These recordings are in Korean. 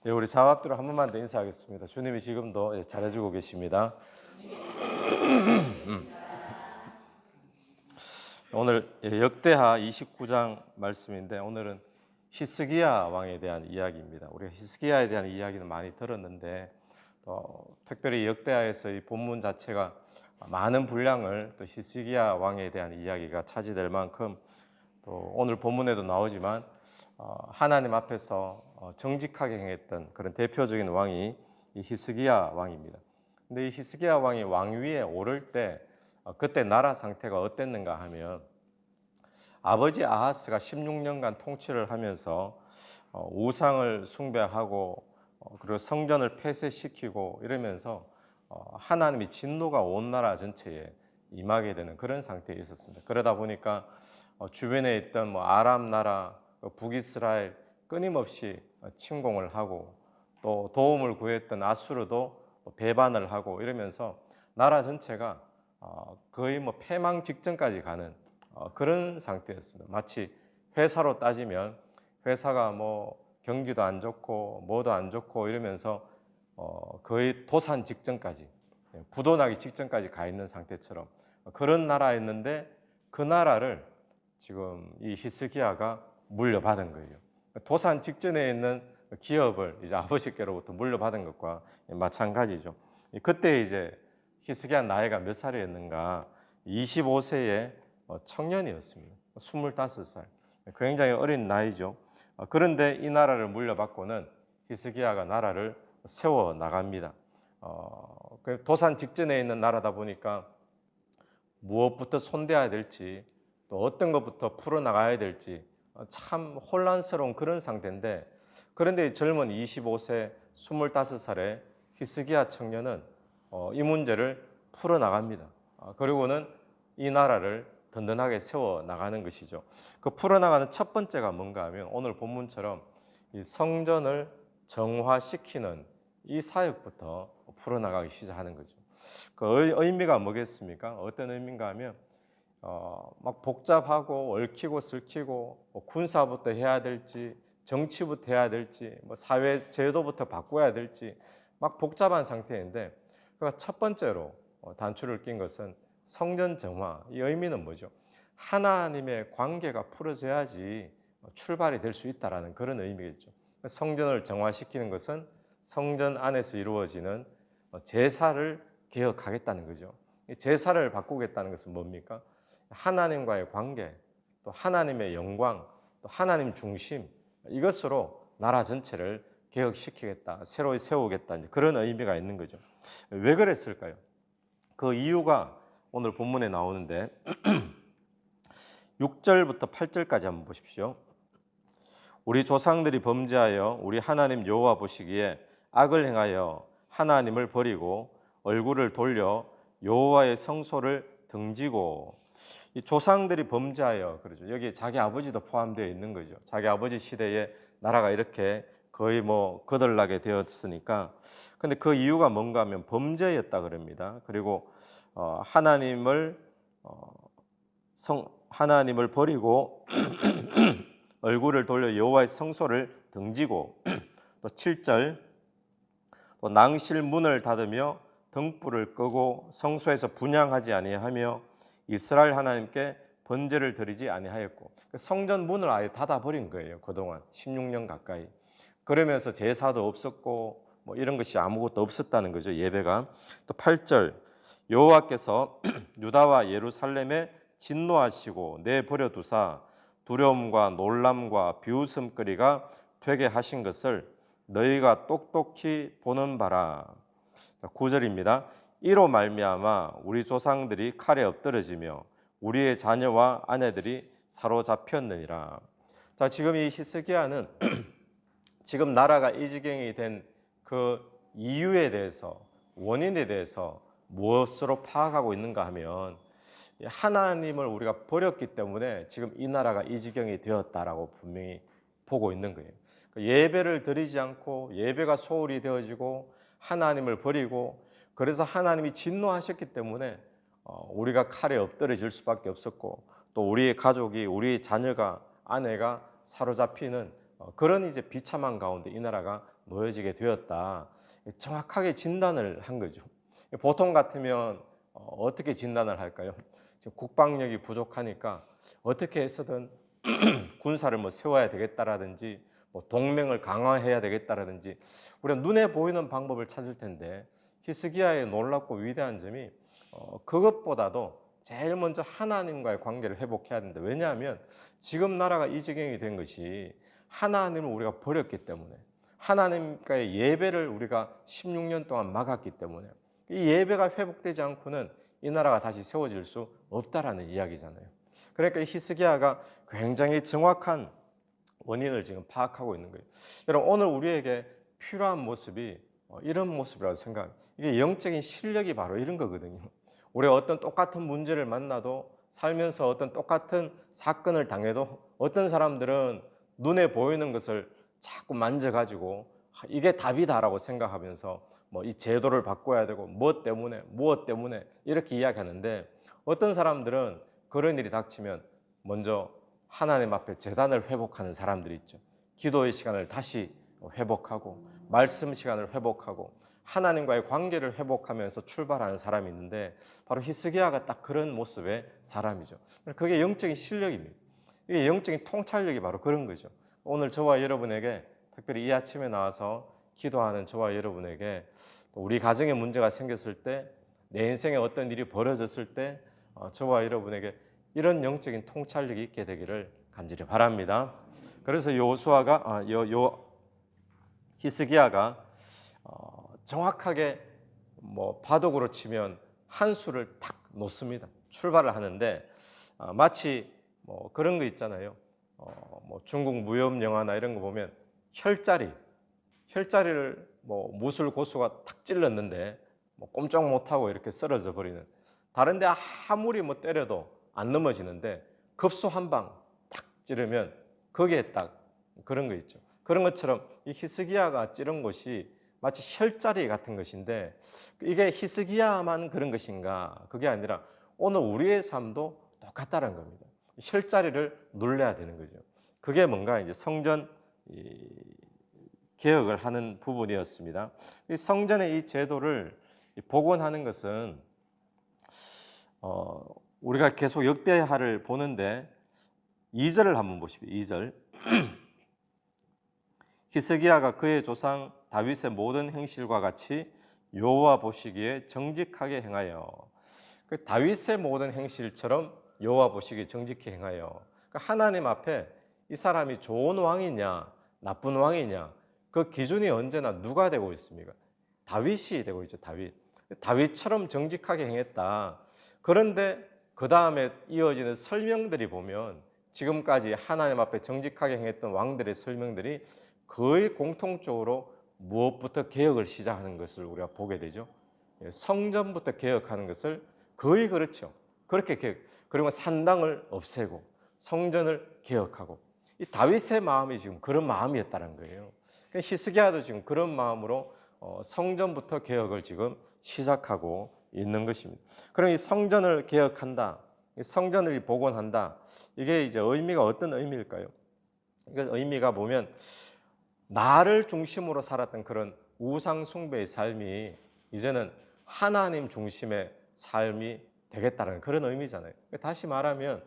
네, 우리 사합들로 한 번만 더 인사하겠습니다. 주님이 지금도 잘해주고 계십니다. 오늘 역대하 29장 말씀인데 오늘은 히스기야 왕에 대한 이야기입니다. 우리가 히스기야에 대한 이야기는 많이 들었는데 특별히 역대하에서 이 본문 자체가 많은 분량을 또 히스기야 왕에 대한 이야기가 차지될 만큼 또 오늘 본문에도 나오지만 하나님 앞에서 정직하게 행했던 그런 대표적인 왕이 이 히스기야 왕입니다. 근데 이 히스기야 왕이 왕위에 오를 때 그때 나라 상태가 어땠는가 하면 아버지 아하스가 16년간 통치를 하면서 우상을 숭배하고 그리고 성전을 폐쇄시키고 이러면서 하나님이 진노가 온 나라 전체에 임하게 되는 그런 상태에 있었습니다. 그러다 보니까 주변에 있던 아람 나라, 북이스라엘 끊임없이 침공을 하고 또 도움을 구했던 아수르도 배반을 하고 이러면서 나라 전체가 거의 패망 직전까지 가는 그런 상태였습니다. 마치 회사로 따지면 회사가 경기도 안 좋고 뭐도 안 좋고 이러면서 거의 도산 직전까지 부도나기 직전까지 가 있는 상태처럼 그런 나라였는데 그 나라를 지금 이 히스기야가 물려받은 거예요. 도산 직전에 있는 기업을 이제 아버지께로부터 물려받은 것과 마찬가지죠. 그때 이제 히스기야 나이가 몇 살이었는가? 25세의 청년이었습니다. 25살. 굉장히 어린 나이죠. 그런데 이 나라를 물려받고는 히스기야가 나라를 세워 나갑니다. 도산 직전에 있는 나라다 보니까 무엇부터 손대야 될지 또 어떤 것부터 풀어나가야 될지 참 혼란스러운 그런 상태인데 그런데 젊은 25세, 25살의 히스기야 청년은 이 문제를 풀어나갑니다. 그리고는 이 나라를 든든하게 세워나가는 것이죠. 그 풀어나가는 첫 번째가 뭔가 하면 오늘 본문처럼 이 성전을 정화시키는 이 사역부터 풀어나가기 시작하는 거죠. 그 의미가 뭐겠습니까? 어떤 의미인가 하면 막 복잡하고 얽히고 설키고 군사부터 해야 될지 정치부터 해야 될지 사회 제도부터 바꿔야 될지 막 복잡한 상태인데 그러니까 첫 번째로 단추를 낀 것은 성전 정화. 이 의미는 뭐죠? 하나님의 관계가 풀어져야지 출발이 될 수 있다라는 그런 의미겠죠. 성전을 정화시키는 것은 성전 안에서 이루어지는 제사를 개혁하겠다는 거죠. 제사를 바꾸겠다는 것은 뭡니까? 하나님과의 관계, 또 하나님의 영광, 또 하나님 중심 이것으로 나라 전체를 개혁시키겠다, 새로 세우겠다 그런 의미가 있는 거죠. 왜 그랬을까요? 그 이유가 오늘 본문에 나오는데 6절부터 8절까지 한번 보십시오. 우리 조상들이 범죄하여 우리 하나님 여호와 보시기에 악을 행하여 하나님을 버리고 얼굴을 돌려 여호와의 성소를 등지고 이 조상들이 범죄하여 그러죠. 여기 자기 아버지도 포함되어 있는 거죠. 자기 아버지 시대에 나라가 이렇게 거의 거덜나게 되었으니까. 근데 그 이유가 뭔가 하면 범죄였다 그럽니다. 그리고 하나님을 버리고 얼굴을 돌려 여호와의 성소를 등지고 또 7절 또 낭실 문을 닫으며 등불을 끄고 성소에서 분향하지 아니하며 이스라엘 하나님께 번제를 드리지 아니하였고 성전 문을 아예 닫아버린 거예요. 그동안 16년 가까이. 그러면서 제사도 없었고 이런 것이 아무것도 없었다는 거죠. 예배가. 또 8절 여호와께서 유다와 예루살렘에 진노하시고 내버려 두사 두려움과 놀람과 비웃음거리가 되게 하신 것을 너희가 똑똑히 보는 바라. 9절입니다. 이로 말미암아 우리 조상들이 칼에 엎드러지며 우리의 자녀와 아내들이 사로잡혔느니라. 자, 지금 이 히스기야는 지금 나라가 이 지경이 된 그 이유에 대해서 원인에 대해서 무엇으로 파악하고 있는가 하면 하나님을 우리가 버렸기 때문에 지금 이 나라가 이 지경이 되었다라고 분명히 보고 있는 거예요. 예배를 드리지 않고 예배가 소홀히 되어지고 하나님을 버리고 그래서 하나님이 진노하셨기 때문에 우리가 칼에 엎드러질 수밖에 없었고 또 우리의 가족이 우리의 자녀가 아내가 사로잡히는 그런 이제 비참한 가운데 이 나라가 놓여지게 되었다. 정확하게 진단을 한 거죠. 보통 같으면 어떻게 진단을 할까요? 지금 국방력이 부족하니까 어떻게 해서든 군사를 뭐 세워야 되겠다라든지 뭐 동맹을 강화해야 되겠다라든지 우리가 눈에 보이는 방법을 찾을 텐데 히스기야의 놀랍고 위대한 점이 그것보다도 제일 먼저 하나님과의 관계를 회복해야 된다. 왜냐하면 지금 나라가 이 지경이 된 것이 하나님을 우리가 버렸기 때문에 하나님과의 예배를 우리가 16년 동안 막았기 때문에 이 예배가 회복되지 않고는 이 나라가 다시 세워질 수 없다라는 이야기잖아요. 그러니까 이 히스기야가 굉장히 정확한 원인을 지금 파악하고 있는 거예요. 여러분 오늘 우리에게 필요한 모습이 이런 모습이라고 생각합니다. 이게 영적인 실력이 바로 이런 거거든요. 우리가 어떤 똑같은 문제를 만나도 살면서 어떤 똑같은 사건을 당해도 어떤 사람들은 눈에 보이는 것을 자꾸 만져가지고 이게 답이다라고 생각하면서 뭐 이 제도를 바꿔야 되고 무엇 때문에 이렇게 이야기하는데 어떤 사람들은 그런 일이 닥치면 먼저 하나님 앞에 제단을 회복하는 사람들이 있죠. 기도의 시간을 다시 회복하고 말씀 시간을 회복하고 하나님과의 관계를 회복하면서 출발하는 사람이 있는데 바로 히스기야가 딱 그런 모습의 사람이죠. 그게 영적인 실력입니다. 이게 영적인 통찰력이 바로 그런 거죠. 오늘 저와 여러분에게 특별히 이 아침에 나와서 기도하는 저와 여러분에게 우리 가정에 문제가 생겼을 때 내 인생에 어떤 일이 벌어졌을 때 저와 여러분에게 이런 영적인 통찰력이 있게 되기를 간절히 바랍니다. 그래서 히스기야가 정확하게 뭐 바둑으로 치면 한 수를 탁 놓습니다. 출발을 하는데 마치 뭐 그런 거 있잖아요. 뭐 중국 무협 영화나 이런 거 보면 혈자리를 뭐 무술 고수가 탁 찔렀는데 뭐 꼼짝 못하고 이렇게 쓰러져 버리는. 다른데 아무리 뭐 때려도 안 넘어지는데 급소 한 방 탁 찌르면 거기에 딱 그런 거 있죠. 그런 것처럼 이 히스기야가 찌른 곳이 마치 혈자리 같은 것인데 이게 히스기야만 그런 것인가? 그게 아니라 오늘 우리의 삶도 똑같다는 겁니다. 혈자리를 눌러야 되는 거죠. 그게 뭔가 이제 성전 개혁을 하는 부분이었습니다. 이 성전의 이 제도를 복원하는 것은 우리가 계속 역대하를 보는데 2절을 한번 보십시오. 2절. 히스기야가 그의 조상 다윗의 모든 행실과 같이 여호와 보시기에 정직하게 행하여. 그 다윗의 모든 행실처럼 여호와 보시기에 정직히 행하여. 그러니까 하나님 앞에 이 사람이 좋은 왕이냐 나쁜 왕이냐 그 기준이 언제나 누가 되고 있습니까? 다윗이 되고 있죠. 다윗처럼 정직하게 행했다. 그런데 그 다음에 이어지는 설명들이 보면 지금까지 하나님 앞에 정직하게 행했던 왕들의 설명들이 거의 공통적으로 무엇부터 개혁을 시작하는 것을 우리가 보게 되죠. 성전부터 개혁하는 것을 거의 그렇죠. 그렇게 개혁. 그리고 산당을 없애고 성전을 개혁하고 이 다윗의 마음이 지금 그런 마음이었다는 거예요. 히스기야도 지금 그런 마음으로 성전부터 개혁을 지금 시작하고 있는 것입니다. 그럼 이 성전을 개혁한다, 이 성전을 복원한다. 이게 이제 의미가 어떤 의미일까요? 이거 의미가 보면 나를 중심으로 살았던 그런 우상 숭배의 삶이 이제는 하나님 중심의 삶이 되겠다는 그런 의미잖아요. 다시 말하면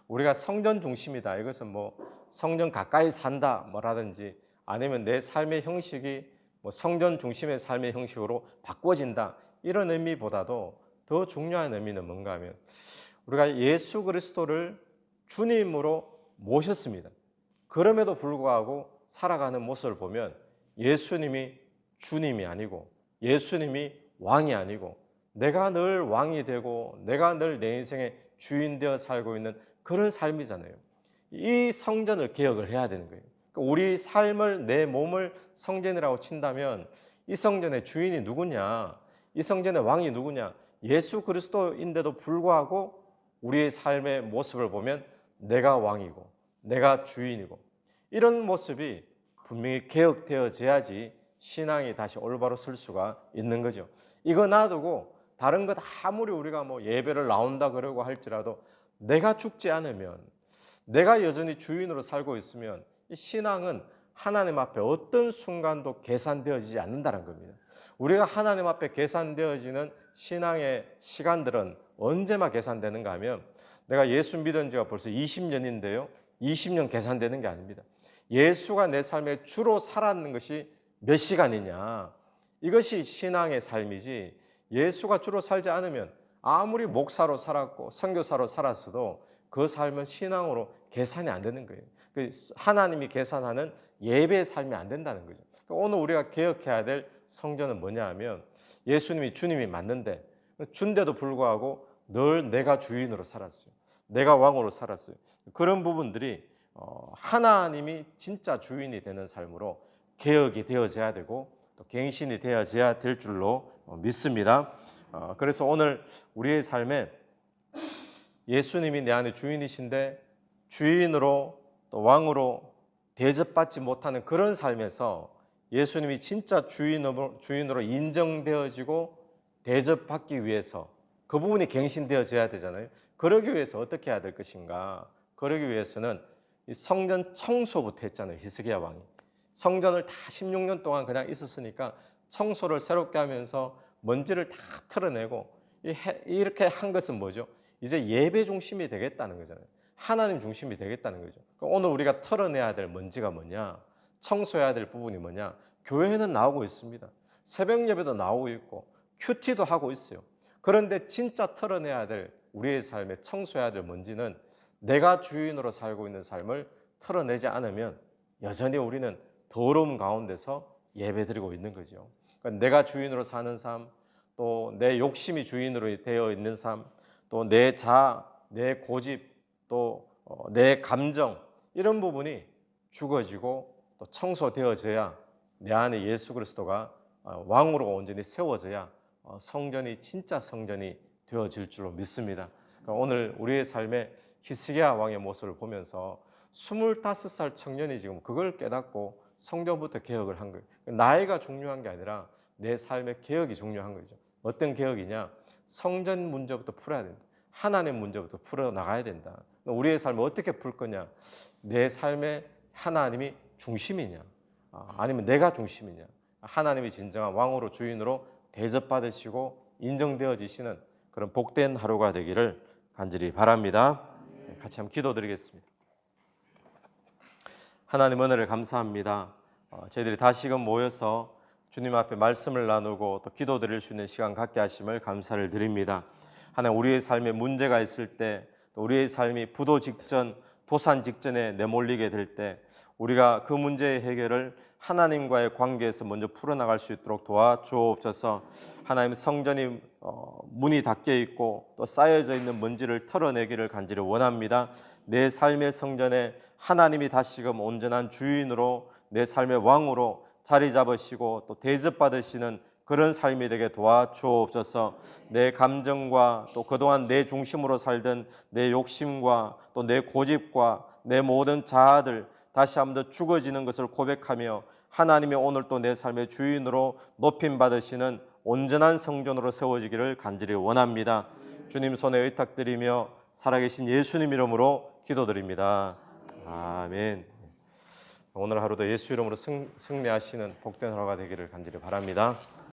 우리가 성전 중심이다. 이것은 뭐 성전 가까이 산다 뭐라든지 아니면 내 삶의 형식이 뭐 성전 중심의 삶의 형식으로 바꿔진다. 이런 의미보다도 더 중요한 의미는 뭔가 하면 우리가 예수 그리스도를 주님으로 모셨습니다. 그럼에도 불구하고 살아가는 모습을 보면 예수님이 주님이 아니고 예수님이 왕이 아니고 내가 늘 왕이 되고 내가 늘 내 인생의 주인 되어 살고 있는 그런 삶이잖아요. 이 성전을 개혁을 해야 되는 거예요. 우리 삶을 내 몸을 성전이라고 친다면 이 성전의 주인이 누구냐? 이 성전의 왕이 누구냐? 예수 그리스도인데도 불구하고 우리의 삶의 모습을 보면 내가 왕이고 내가 주인이고 이런 모습이 분명히 개혁되어져야지 신앙이 다시 올바로 설 수가 있는 거죠. 이거 놔두고 다른 것 아무리 우리가 뭐 예배를 나온다 그러고 할지라도 내가 죽지 않으면 내가 여전히 주인으로 살고 있으면 이 신앙은 하나님 앞에 어떤 순간도 계산되어지지 않는다는 겁니다. 우리가 하나님 앞에 계산되어지는 신앙의 시간들은 언제만 계산되는가 하면 내가 예수 믿은 지가 벌써 20년인데요. 20년 계산되는 게 아닙니다. 예수가 내 삶에 주로 살았는 것이 몇 시간이냐. 이것이 신앙의 삶이지 예수가 주로 살지 않으면 아무리 목사로 살았고 선교사로 살았어도 그 삶은 신앙으로 계산이 안 되는 거예요. 하나님이 계산하는 예배의 삶이 안 된다는 거죠. 오늘 우리가 기억해야 될 성전은 뭐냐 하면 예수님이 주님이 맞는데 준데도 불구하고 늘 내가 주인으로 살았어요. 내가 왕으로 살았어요. 그런 부분들이 하나님이 진짜 주인이 되는 삶으로 개혁이 되어져야 되고 또 갱신이 되어져야 될 줄로 믿습니다. 그래서 오늘 우리의 삶에 예수님이 내 안에 주인이신데 주인으로 또 왕으로 대접받지 못하는 그런 삶에서 예수님이 진짜 주인으로 인정되어지고 대접받기 위해서 그 부분이 갱신되어져야 되잖아요. 그러기 위해서 어떻게 해야 될 것인가? 그러기 위해서는 이 성전 청소부터 했잖아요. 히스기야 왕이. 성전을 다 16년 동안 그냥 있었으니까 청소를 새롭게 하면서 먼지를 다 털어내고 이렇게 한 것은 뭐죠? 이제 예배 중심이 되겠다는 거잖아요. 하나님 중심이 되겠다는 거죠. 오늘 우리가 털어내야 될 먼지가 뭐냐? 청소해야 될 부분이 뭐냐? 교회는 나오고 있습니다. 새벽 예배도 나오고 있고 큐티도 하고 있어요. 그런데 진짜 털어내야 될 우리의 삶에 청소해야 될 먼지는 내가 주인으로 살고 있는 삶을 털어내지 않으면 여전히 우리는 더러움 가운데서 예배드리고 있는 거죠. 그러니까 내가 주인으로 사는 삶, 또 내 욕심이 주인으로 되어 있는 삶, 또 내 자아, 내 고집, 또 내 감정 이런 부분이 죽어지고 또 청소되어져야 내 안에 예수 그리스도가 왕으로 온전히 세워져야 성전이 진짜 성전이 되어질 줄로 믿습니다. 그러니까 오늘 우리의 삶에 히스기야 왕의 모습을 보면서 25살 청년이 지금 그걸 깨닫고 성전부터 개혁을 한 거예요. 나이가 중요한 게 아니라 내 삶의 개혁이 중요한 거죠. 어떤 개혁이냐? 성전 문제부터 풀어야 된다. 하나님 문제부터 풀어나가야 된다. 우리의 삶을 어떻게 풀 거냐? 내 삶에 하나님이 중심이냐? 아니면 내가 중심이냐? 하나님이 진정한 왕으로 주인으로 대접받으시고 인정되어지시는 그런 복된 하루가 되기를 간절히 바랍니다. 같이 한번 기도드리겠습니다. 하나님 은혜를 감사합니다. 저희들이 다시금 모여서 주님 앞에 말씀을 나누고 또 기도드릴 수 있는 시간 갖게 하심을 감사를 드립니다. 하나님 우리의 삶에 문제가 있을 때 또 우리의 삶이 부도 직전, 도산 직전에 내몰리게 될 때 우리가 그 문제의 해결을 하나님과의 관계에서 먼저 풀어나갈 수 있도록 도와주옵소서. 하나님 성전이 문이 닫혀 있고 또 쌓여져 있는 먼지를 털어내기를 간절히 원합니다. 내 삶의 성전에 하나님이 다시금 온전한 주인으로 내 삶의 왕으로 자리 잡으시고 또 대접받으시는 그런 삶이 되게 도와주옵소서. 내 감정과 또 그동안 내 중심으로 살던 내 욕심과 또 내 고집과 내 모든 자아들 다시 한번 더 죽어지는 것을 고백하며 하나님이 오늘 또 내 삶의 주인으로 높임 받으시는 온전한 성전으로 세워지기를 간절히 원합니다. 주님 손에 의탁드리며 살아계신 예수님 이름으로 기도드립니다. 아멘. 오늘 하루도 예수 이름으로 승리하시는 복된 하루가 되기를 간절히 바랍니다.